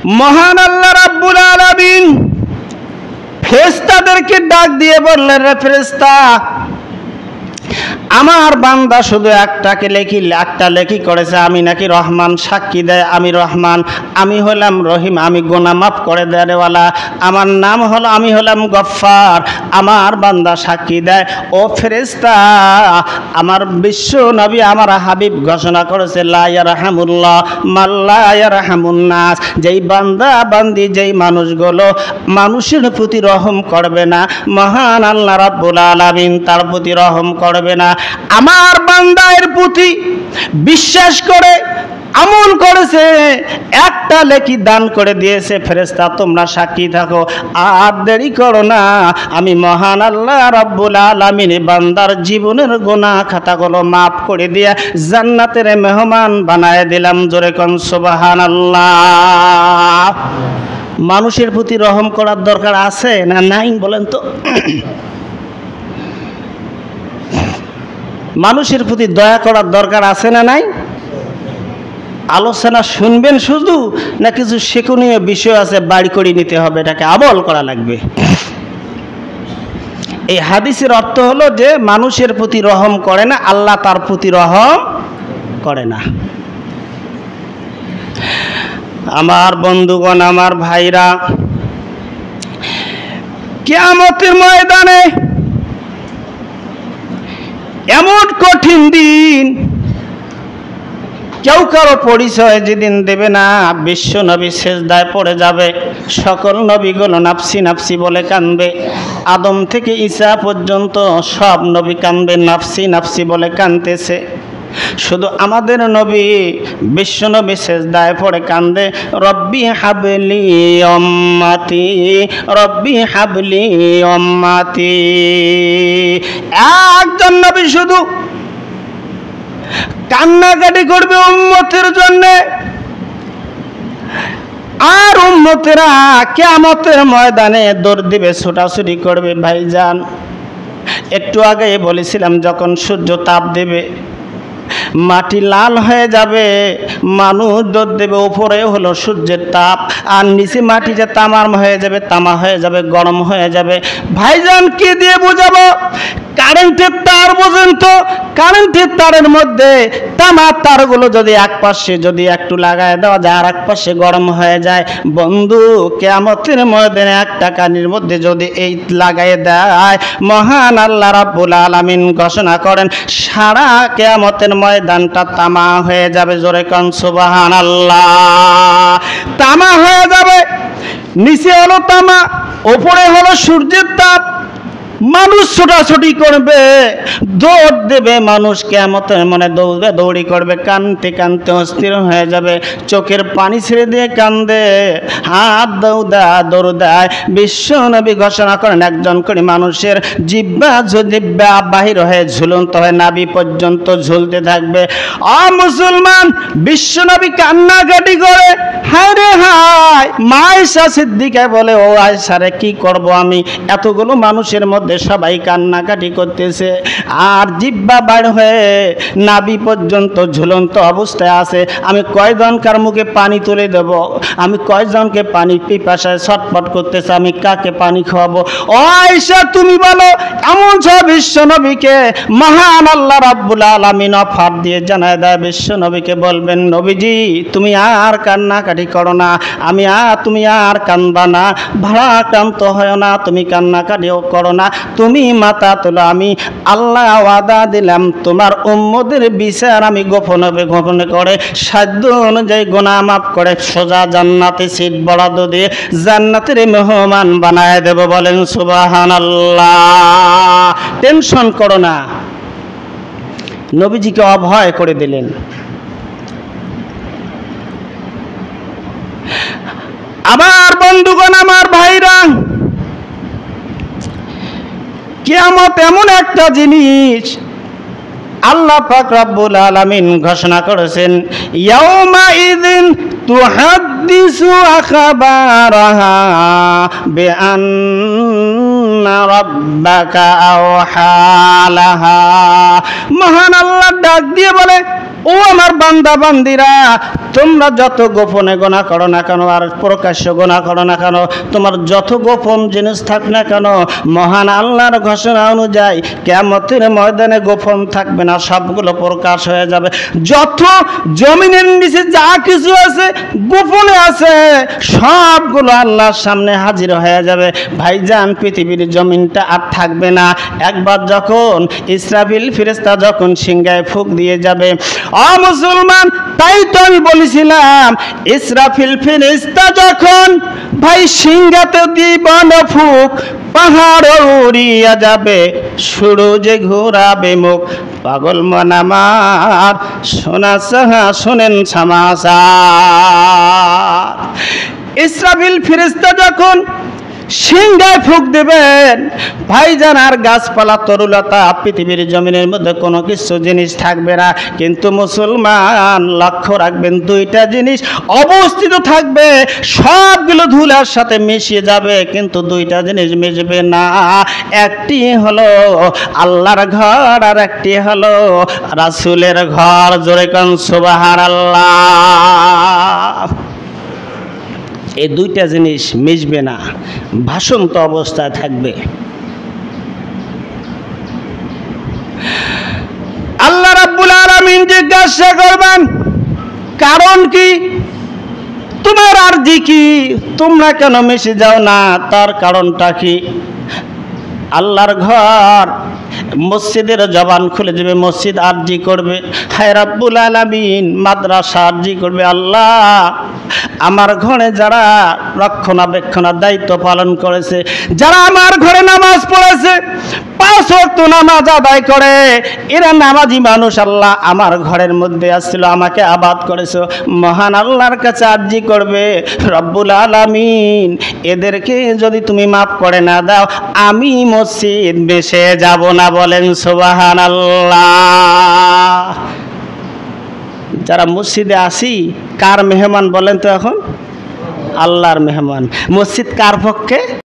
মহান আল্লাহ রাব্বুল আলামিন ফেরেশতাদেরকে ডাক দিয়ে বললেন, রে ফেরেশতা, আমার বান্দা শুধু একটা লেখি করেছে, আমি নাকি রহমান, সাক্ষী দেয় আমি রহমান, আমি হলাম রহিম, আমি গুনাহ মাফ করে দেওয়ালা, আমার নাম হলো, আমি হলাম গফফার। আমার বান্দা সাক্ষী দেয়, ও ফেরেশতা, আমার বিশ্ব নবী আমার হাবিব ঘোষণা করেছে, লা ইয়ারহামুল্লাহ মান লা ইয়ারহামুন নাস, যেই বান্দা বান্দি, যেই মানুষগুলো মানুষের প্রতি রহম করবে না, মহান আল্লাহ রাব্বুল আলামিন তার প্রতি রহম করবে না। আমার বান্দার প্রতি বিশ্বাস করে আমল করেছে, একটা লেখি দান করে দিয়েছে, ফেরেশতা তোমরা সাক্ষী থাকো, আর দেরি করো না, আমি মহান আল্লাহ রাব্বুল আলামিন বান্দার জীবনের গুনাহ খাতাগুলো মাফ করে দিয়ে জান্নাতের মেহমান বানায় দিলাম। জোরে কোন সুবহানাল্লাহ। মানুষের প্রতি রহম করার দরকার আছে না নাই বলেন তো? মানুষের প্রতি দয়া করার দরকার আছে না নাই? আলোচনা শুনবেন শুধু, না কিছু শিক্ষণীয় বিষয় আছে বাড়ি করে নিতে হবে, এটাকে আমল করা লাগবে। এই হাদিসের অর্থ হলো যে মানুষের প্রতি রহম করে না, আল্লাহ তার প্রতি রহম করে না। আমার বন্ধুগণ, আমার ভাইরা, কিয়ামতের ময়দানে এমন কঠিন দিন, কেউ কারো পরিচয় যেদিন দেবে না, বিশ্ব নবী সেজদায় পড়ে যাবে, সকল নবীগুলো নাফসি নাফসি বলে কাঁদবে, আদম থেকে ঈসা পর্যন্ত সব নবী কাঁদবে, নাফসি নাফসি বলে কাঁদতেছে। শুধু আমাদের নবী বিশ্ব নবী সেজদায় পড়ে কান্দে, রব্বি হাবলি উম্মতি, রব্বি হাবলি উম্মতি। একজন নবী শুধু কান্নাকাটি করবে উম্মতের জন্য, আর উম্মতেরা কিয়ামতের ময়দানে দৌড় দিবে, ছোটাছুটি করবে। ভাইজান, একটু আগে বলেছিলাম, যখন সূর্য তাপ দেবে, মাটি লাল হয়ে যাবে, মানুষ দৌড় দেবে, উপরে হলো সূর্যের তাপ, আর নিচে মাটি যে তামা হয়ে যাবে, গরম হয়ে যাবে। ভাইজান, কি দিয়ে বোঝাবো? কারেন্টের তার বোঝেন তো, কারেন্টের তারের মধ্যে তামার তারগুলো যদি এক পাশে যদি একটু লাগায় দেওয়া যায়, আর এক পাশে গরম হয়ে যায়। বন্ধু, কিয়ামতের ময়দানে একটা কানির মধ্যে যদি এই লাগায় দেয়, মহান আল্লাহ রাব্বুল আলামিন ঘোষণা করেন, সারা কিয়ামতের ময়দানটা তামা হয়ে যাবে। জোরে কোন সুবহানাল্লাহ। তামা হয়ে যাবে, নিচে হলো তামা, উপরে হলো সূর্যের তাপ। মানুষ ছোটাছুটি করবে, দৌড় দেবে, মানুষ কিয়ামতের মনে দৌড়ি করবে, কানতে কানতে অস্থির হয়ে যাবে, চোখের পানি ছেড়ে দিয়ে কান্দে, হাত দৌড় দেয়। বিশ্ব নবী ঘোষণা করেন, একজন করে মানুষের জিহ্বা বাহির হয়ে ঝুলন্ত হয়ে নাভি পর্যন্ত ঝুলতে থাকবে। মুসলমান, বিশ্ব নবী কান্নাকাটি করে, হায় রে হায়। মা আয়েশা সিদ্দিকা বলে, ও আয়েশা রে, কি করব আমি, এতগুলো মানুষের মধ্যে সবাই কান্নাকাটি করতেছে, আর জিহ্বা বার হয়ে নাভি পর্যন্ত ঝুলন্ত অবস্থায় আছে, আমি কয়জনকার মুখে পানি তুলে দেব, আমি কয়জনকে পানি পিপাসায় ছটফট করতেছে, আমি কাকে পানি খাওয়াবো? ও আয়েশা, তুমি বলো। এমন সব বিশ্ব নবীকে মহান আল্লাহ রাব্বুল আলামিন অফার দিয়ে জানায় দেয়, বিশ্ব নবীকে বলবেন, নবীজি তুমি আর কান্নাকাটি করো না, তুমি আর কান্দবা না, ভারাক্রান্ত হয় না, তুমি কান্নাকাটিও করো না, তুমি মাথা তোলো, আমি আল্লাহ ওয়াদা দিলাম তোমার উম্মতের বিচার আমি গোপনে করে সাধ্য অনুযায়ী গুনাহ মাফ করে সোজা জান্নাতে সিট বরাদ্দ দিয়ে জান্নাতের মেহমান বানায় দেব। বলেন সুবহানাল্লাহ। টেনশন করো না, নবীজিকে অভয় করে দিলেন। আমার বন্ধুগণ, আমার ভাইরা, কিয়ামত এমন একটা জিনিস, আল্লাহ পাক রব্বুল আলামিন ঘোষণা করেছেন, ইয়াউমা ইযিন তুহাদ্দিসু আখবারাহা বিআন্না রাব্বাকা আওহালাহা। মহান আল্লাহ ডাক দিয়ে বলে, ও আমার বান্দা বান্দিরা, তোমরা যত গোপনে গুনাহ করো না কেন আর প্রকাশ্য গুনাহ করো না কেন, তোমার যত গোপন জিনিস থাক না কেন, মহান আল্লাহর ঘোষণা অনুযায়ী কিয়ামতের ময়দানে গোপন থাকবে না, সবগুলো প্রকাশ হয়ে যাবে। যত জমিনের নিচে যা কিছু আছে গোপনে আছে সবগুলো আল্লাহর সামনে হাজির হয়ে যাবে। ভাইজান, পৃথিবীর জমিনটা আর থাকবে না। একবার যখন ইসরাফিল ফেরেশতা যখন সিংহায় ফুঁক দিয়ে যাবে, মুসলমান, তাই তো আমি বলেছিলাম ইসরাফিল ফেরেশতা যখন ভাই সিংহাতে দিবেন ফুঁক, পাহাড় উড়িয়া যাবে, সূর্য ঘোরাবে মুখ, পাগল মন আমার শোনা সাহা শোনেন সমাচার। ইসরাফিল ফেরেশতা যখন সিংহায় ফুঁক দেবেন, ভাইজান আর গাছপালা তরুলতা পৃথিবীর জমিনের মধ্যে কোনো কিছু জিনিস থাকবে না। কিন্তু মুসলমান লক্ষ্য রাখবেন, দুইটা জিনিস অবস্থিত থাকবে, সবগুলো ধুলার সাথে মিশিয়ে যাবে, কিন্তু দুইটা জিনিস মিশবে না। একটি হলো আল্লাহর ঘর আর একটি হলো রাসূলের ঘর। জোরে কোন সুবহানাল্লাহ। এই দুইটা জিনিস মিশবে না, ভাসন্ত অবস্থায় থাকবে। আল্লাহ রাব্বুল আলামিন জিজ্ঞাসা করবেন, কারণ কি? তোমার আরজি কি? তোমরা কেন মিশে যাও না? তার কারণটা কি? আল্লাহর ঘর মসজিদের জবান খুলে দেবে, মসজিদ আরজি করবে, হায় রাব্বুল আলামিন মাদ্রাসা আরজি করবে, আল্লাহ আমার ঘরে যারা রক্ষণাবেক্ষণের দায়িত্ব পালন করেছে, যারা আমার ঘরে নামাজ পড়েছে, 5 ওয়াক্ত নামাজ আদায় করে, এরা নামাজি মানুষ, আল্লাহ আমার ঘরের মধ্যে আসছিল, আমাকে আবাদ করেছো, মহান আল্লাহর কাছে আরজি করবে, রব্বুল আলামিন এদেরকে যদি তুমি মাফ করে না দাও, আমি মসজিদ বেশে যাব না। বলেন সুবহানাল্লাহ। যারা মসজিদে আসি কার মেহমান বলেন তো? এখন আল্লাহর মেহমান। মসজিদ কার পক্ষে?